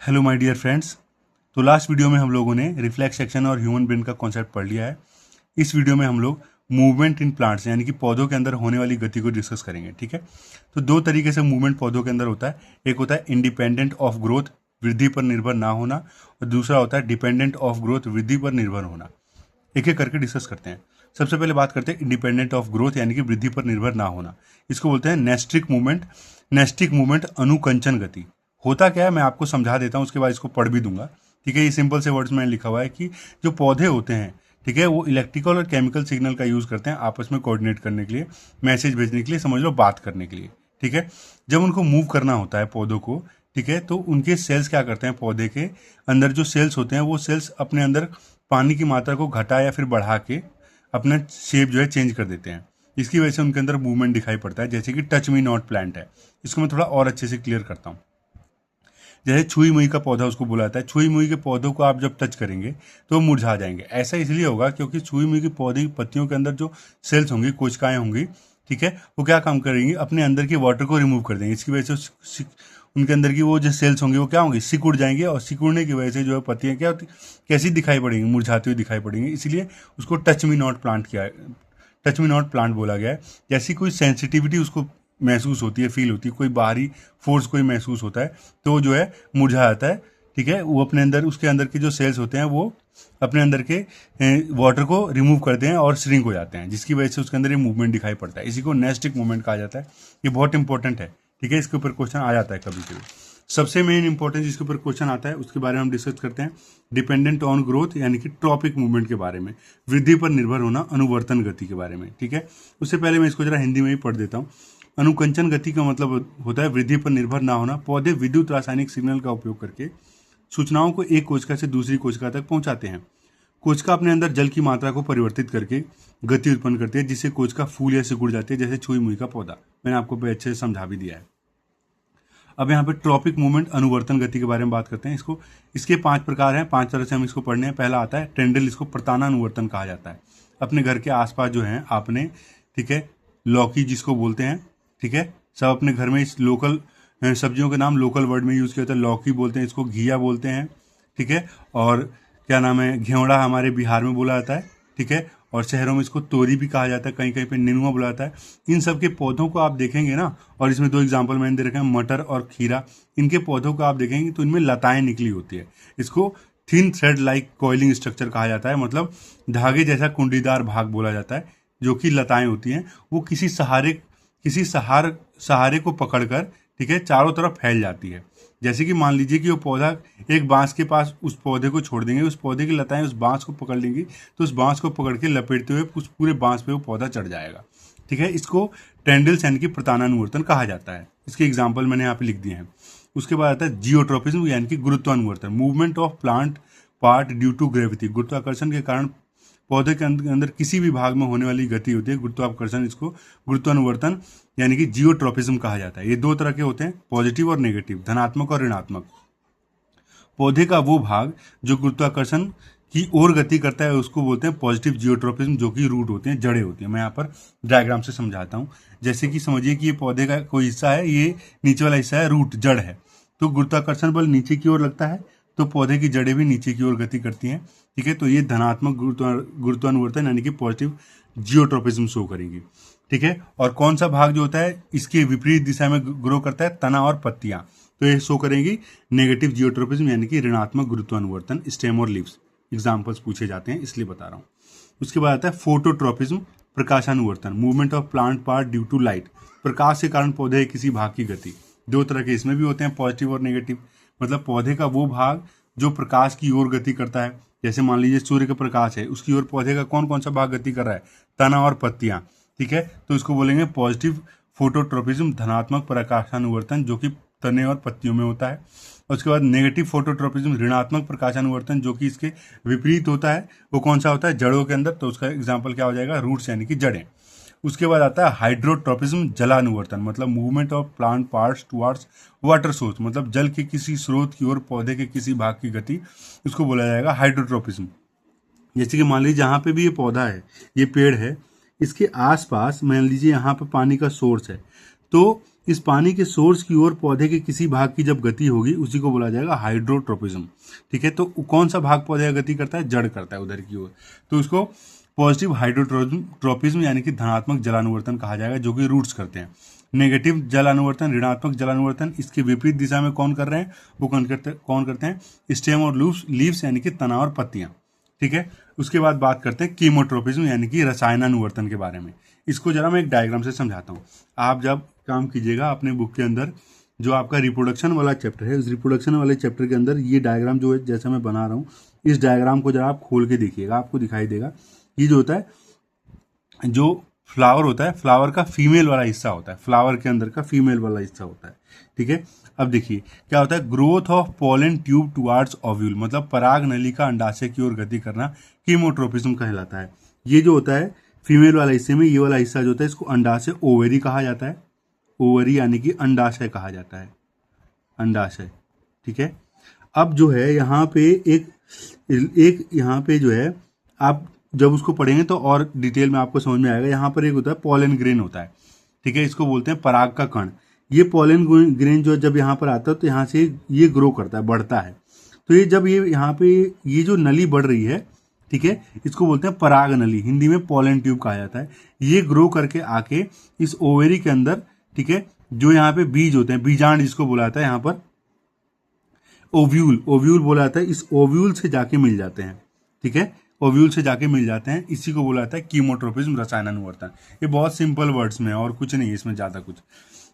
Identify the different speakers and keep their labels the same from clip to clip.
Speaker 1: Hello my dear friends. तो last video में हम लोगों ने रिफ्लेक्स एक्शन और ह्यूमन ब्रेन का कॉन्सेप्ट पढ़ लिया है। इस वीडियो में हम लोग मूवमेंट इन प्लांट्स यानी कि पौधों के अंदर होने वाली गति को डिस्कस करेंगे। ठीक है, तो दो तरीके से मूवमेंट पौधों के अंदर होता है। एक होता है इंडिपेंडेंट ऑफ ग्रोथ, वृद्धि पर निर्भर ना होना, और दूसरा होता है डिपेंडेंट ऑफ ग्रोथ, वृद्धि पर निर्भर होना। एक एक करके डिस्कस करते हैं। सबसे पहले बात करते हैं इंडिपेंडेंट ऑफ ग्रोथ यानी कि वृद्धि पर निर्भर ना होना। इसको बोलते हैं नेस्टिक मूवमेंट। नेस्टिक मूवमेंट अनुकंचन गति। होता क्या है मैं आपको समझा देता हूँ, उसके बाद इसको पढ़ भी दूंगा। ठीक है, ये सिंपल से वर्ड्स में लिखा हुआ है कि जो पौधे होते हैं, ठीक है, वो इलेक्ट्रिकल और केमिकल सिग्नल का यूज करते हैं आपस में कोऑर्डिनेट करने के लिए, मैसेज भेजने के लिए, समझ लो बात करने के लिए। ठीक है, जब उनको मूव करना होता है पौधों को, ठीक है, तो उनके सेल्स क्या करते हैं, पौधे के अंदर जो सेल्स होते हैं वो सेल्स अपने अंदर पानी की मात्रा को घटा या फिर बढ़ा के अपना शेप जो है चेंज कर देते हैं। इसकी वजह से उनके अंदर मूवमेंट दिखाई पड़ता है, जैसे कि टच मी नॉट प्लांट है। इसको मैं थोड़ा और अच्छे से क्लियर करता हूँ। जैसे छुई मुई का पौधा उसको बुलाता है, छुई मुई के पौधों को आप जब टच करेंगे तो वो मुरझा जाएंगे। ऐसा इसलिए होगा क्योंकि छुई मुई के पौधे की पत्तियों के अंदर जो सेल्स होंगी, कोशिकाएं होंगी, ठीक है, वो क्या काम करेंगी, अपने अंदर के वाटर को रिमूव कर देंगे। इसकी वजह से उनके अंदर की वो जो सेल्स होंगी वो क्या होंगी, सिकुड़ जाएंगे, और सिकुड़ने की वजह से जो है पत्तियां क्या होती, कैसी दिखाई पड़ेंगी, मुरझाती हुई दिखाई पड़ेंगी। इसलिए उसको टच मी नॉट प्लांट किया, टच मी नॉट प्लांट बोला गया है। जैसी कोई सेंसिटिविटी उसको महसूस होती है, फील होती है, कोई बाहरी फोर्स कोई महसूस होता है, तो वो जो है मुरझा जाता है। ठीक है, वो अपने अंदर, उसके अंदर के जो सेल्स होते हैं वो अपने अंदर के वाटर को रिमूव करते हैं और श्रिंक हो जाते हैं, जिसकी वजह से उसके अंदर ये मूवमेंट दिखाई पड़ता है। इसी को नेस्टिक मूवमेंट कहा जाता है। ये बहुत इंपॉर्टेंट है। ठीक है, इसके ऊपर क्वेश्चन आ जाता है कभी कभी। सबसे मेन इंपॉर्टेंट जिसके ऊपर क्वेश्चन आता है उसके बारे में हम डिस्कस करते हैं। डिपेंडेंट ऑन ग्रोथ यानी कि ट्रॉपिक मूवमेंट के बारे में, वृद्धि पर निर्भर होना, अनुवर्तन गति के बारे में। ठीक है, उससे पहले मैं इसको जरा हिंदी में ही पढ़ देता हूँ। अनुकंचन गति का मतलब होता है वृद्धि पर निर्भर ना होना। पौधे विद्युत रासायनिक सिग्नल का उपयोग करके सूचनाओं को एक कोशिका से दूसरी कोशिका तक पहुंचाते हैं। कोशिका अपने अंदर जल की मात्रा को परिवर्तित करके गति उत्पन्न करती है, जिससे कोशिका फूल या सिकुड़ जाती है, जैसे छुई मुई का पौधा। मैंने आपको अच्छे से समझा भी दिया है। अब यहाँ पे ट्रॉपिक मूवमेंट अनुवर्तन गति के बारे में बात करते हैं। इसके 5 प्रकार हैं, 5 तरह से हम इसको पढ़ने हैं। पहला आता है टेंडल, इसको प्रतानानुवर्तन कहा जाता है। अपने घर के आसपास जो है आपने, ठीक है, लौकी जिसको बोलते हैं, ठीक है, सब अपने घर में इस लोकल सब्जियों के नाम लोकल वर्ड में यूज किया जाता है। लौकी बोलते हैं, इसको घिया बोलते हैं, ठीक है, और क्या नाम है, घेवड़ा हमारे बिहार में बोला जाता है, ठीक है, और शहरों में इसको तोरी भी कहा जाता है, कहीं कहीं पे नेनुआ बोला जाता है। इन सब के पौधों को आप देखेंगे ना, और इसमें 2 एग्जाम्पल मैंने दे रखे हैं, मटर और खीरा। इनके पौधों को आप देखेंगे तो इनमें लताएं निकली होती है। इसको thin thread like coiling structure कहा जाता है, मतलब धागे जैसा कुंडीदार भाग बोला जाता है। जो कि लताएं होती हैं वो किसी सहारे को पकड़कर, ठीक है, चारों तरफ फैल जाती है। जैसे कि मान लीजिए कि वो पौधा एक बांस के पास उस पौधे को छोड़ देंगे, उस पौधे की लताएं उस बांस को पकड़ लेंगी, तो उस बांस को पकड़ के लपेटते हुए उस पूरे बांस पे वो पौधा चढ़ जाएगा। ठीक है, इसको टेंडल्स यानी कि प्रतानानुवर्तन कहा जाता है। इसके एग्जाम्पल मैंने यहाँ पे लिख दिए हैं। उसके बाद आता है जियोट्रोपिज्म यानी कि गुरुत्वानुवर्तन, movement of plant part due to gravity. गुरुत्वाकर्षण के कारण पौधे के अंदर किसी भी भाग में होने वाली गति होती है गुरुत्वाकर्षण, इसको गुरुत्वानुवर्तन यानी कि जियोट्रोपिज्म कहा जाता है। ये 2 तरह के होते हैं, पॉजिटिव और नेगेटिव, धनात्मक और ऋणात्मक। पौधे का वो भाग जो गुरुत्वाकर्षण की ओर गति करता है उसको बोलते हैं पॉजिटिव जियोट्रोपिज्म, जो कि रूट होते हैं, जड़ें होती हैं। मैं यहाँ पर डायग्राम से समझाता हूँ। जैसे कि समझिए कि ये पौधे का कोई हिस्सा है, ये नीचे वाला हिस्सा है, रूट, जड़ है। तो गुरुत्वाकर्षण बल नीचे की ओर लगता है तो पौधे की जड़ें भी नीचे की ओर गति करती हैं। ठीक है, तो ये धनात्मक गुरुत्वानुवर्तन यानी कि पॉजिटिव जियोट्रोपिज्म शो करेगी। ठीक है, और कौन सा भाग जो होता है इसके विपरीत दिशा में ग्रो करता है, तना और पत्तियां, तो ये शो करेंगी नेगेटिव जियोट्रोपिज्म यानी कि ऋणात्मक गुरुत्वानुवर्तन, स्टेम और लीव्स। एग्जाम्पल्स पूछे जाते हैं इसलिए बता रहा हूँ। उसके बाद आता है फोटोट्रोपिज्म, प्रकाशानुवर्तन, movement of plant part due to light. प्रकाश के कारण पौधे किसी भाग की गति। 2 तरह के इसमें भी होते हैं, पॉजिटिव और नेगेटिव। मतलब पौधे का वो भाग जो प्रकाश की ओर गति करता है, जैसे मान लीजिए सूर्य का प्रकाश है, उसकी ओर पौधे का कौन कौन सा भाग गति कर रहा है, तना और पत्तियां। ठीक है, तो इसको बोलेंगे पॉजिटिव फोटोट्रोपिज्म, धनात्मक प्रकाशानुवर्तन, जो कि तने और पत्तियों में होता है। उसके बाद नेगेटिव फोटोट्रोपिज्म, ऋणात्मक प्रकाशानुवर्तन, जो कि इसके विपरीत होता है। वो कौन सा होता है, जड़ों के अंदर, तो उसका एग्जाम्पल क्या हो जाएगा, रूट्स यानी कि जड़ें। उसके बाद आता है हाइड्रोट्रोपिज्म, जलानुवर्तन, मतलब movement of plant parts towards water source, मतलब जल के किसी स्रोत की ओर पौधे के किसी भाग की गति, उसको बोला जाएगा हाइड्रोट्रोपिज्म। जैसे कि मान लीजिए जहाँ पे भी ये पौधा है, ये पेड़ है, इसके आसपास मान लीजिए यहाँ पे पानी का सोर्स है, तो इस पानी के सोर्स की ओर पौधे के किसी भाग की जब गति होगी उसी को बोला जाएगा हाइड्रोट्रोपिज्म। ठीक है, तो कौन सा भाग पौधे का गति करता है? जड़ करता है उधर की ओर, तो उसको पॉजिटिव हाइड्रोट्रोपिज्म यानी कि धनात्मक जलानुवर्तन कहा जाएगा, जो कि रूट्स करते हैं। नेगेटिव जलानुवर्तन, ऋणात्मक जलानुवर्तन, इसके विपरीत दिशा में कौन कर रहे हैं? वो कौन करते हैं? स्टेम और लीव्स यानी कि तना और पत्तियां। ठीक है, उसके बाद बात करते हैं कीमोट्रोपिज्म यानी कि रसायनानुवर्तन के बारे में। इसको जरा मैं एक डायग्राम से समझाता हूँ। आप जब काम कीजिएगा अपने बुक के अंदर, जो आपका रिप्रोडक्शन वाला चैप्टर है, उस रिप्रोडक्शन वाले चैप्टर के अंदर ये डायग्राम जो है जैसा मैं बना रहा हूँ, इस डायग्राम को जरा आप खोल के देखिएगा, आपको दिखाई देगा। ये जो होता है, जो फ्लावर होता है, फ्लावर का फीमेल वाला हिस्सा होता है, फ्लावर के अंदर का फीमेल वाला हिस्सा होता है। ठीक है, अब देखिए क्या होता है, growth of pollen tube towards ovule, मतलब पराग नली का अंडाशय की ओर गति करना कीमोट्रोपिज्म कहलाता है। ये जो होता है फीमेल वाला हिस्से में, ये वाला हिस्सा जो होता है इसको अंडाशय ओवरी कहा जाता है। ओवरी यानी कि अंडाशय कहा जाता है, अंडाशय। ठीक है, अब जो है यहाँ पे एक यहाँ पे जो है, आप जब उसको पढ़ेंगे तो और डिटेल में आपको समझ में आएगा। यहाँ पर एक होता है पोलन ग्रेन होता है। ठीक है, इसको बोलते हैं पराग का कण। ये पोलन ग्रेन जो जब यहाँ पर आता है तो यहाँ से ये ग्रो करता है, बढ़ता है। तो ये जब ये यहाँ पे ये जो नली बढ़ रही है, ठीक है, इसको बोलते हैं पराग नली, हिंदी में पोलन ट्यूब कहा जाता है। ये ग्रो करके आके इस ओवेरी के अंदर, ठीक है, जो यहाँ पे बीज होते हैं, बीजांड जिसको बोला जाता है, यहाँ पर ओव्यूल बोला जाता है, इस ओव्यूल से जाके मिल जाते हैं। ठीक है, ओव्यूल से जाके मिल जाते हैं, इसी को बोला जाता है कीमोट्रोपिज्म, रसायनानुवर्तन। ये बहुत सिंपल वर्ड्स में है और कुछ नहीं है इसमें ज़्यादा कुछ।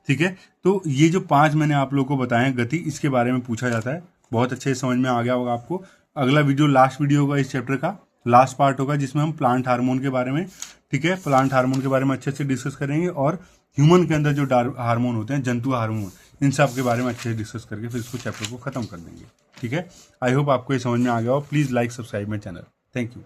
Speaker 1: ठीक है, तो ये जो 5 मैंने आप लोगों को बताए गति, इसके बारे में पूछा जाता है। बहुत अच्छे समझ में आ गया होगा आपको। अगला वीडियो लास्ट वीडियो होगा, इस चैप्टर का लास्ट पार्ट होगा, जिसमें हम प्लांट हार्मोन के बारे में, ठीक है, प्लांट हार्मोन के बारे में अच्छे से डिस्कस करेंगे, और ह्यूमन के अंदर जो हार्मोन होते हैं, जंतु हार्मोन, इन सब के बारे में अच्छे से डिस्कस करके फिर इसको चैप्टर को खत्म कर देंगे। ठीक है, आई होप आपको ये समझ में आ गया हो। Please like subscribe my channel. Thank you.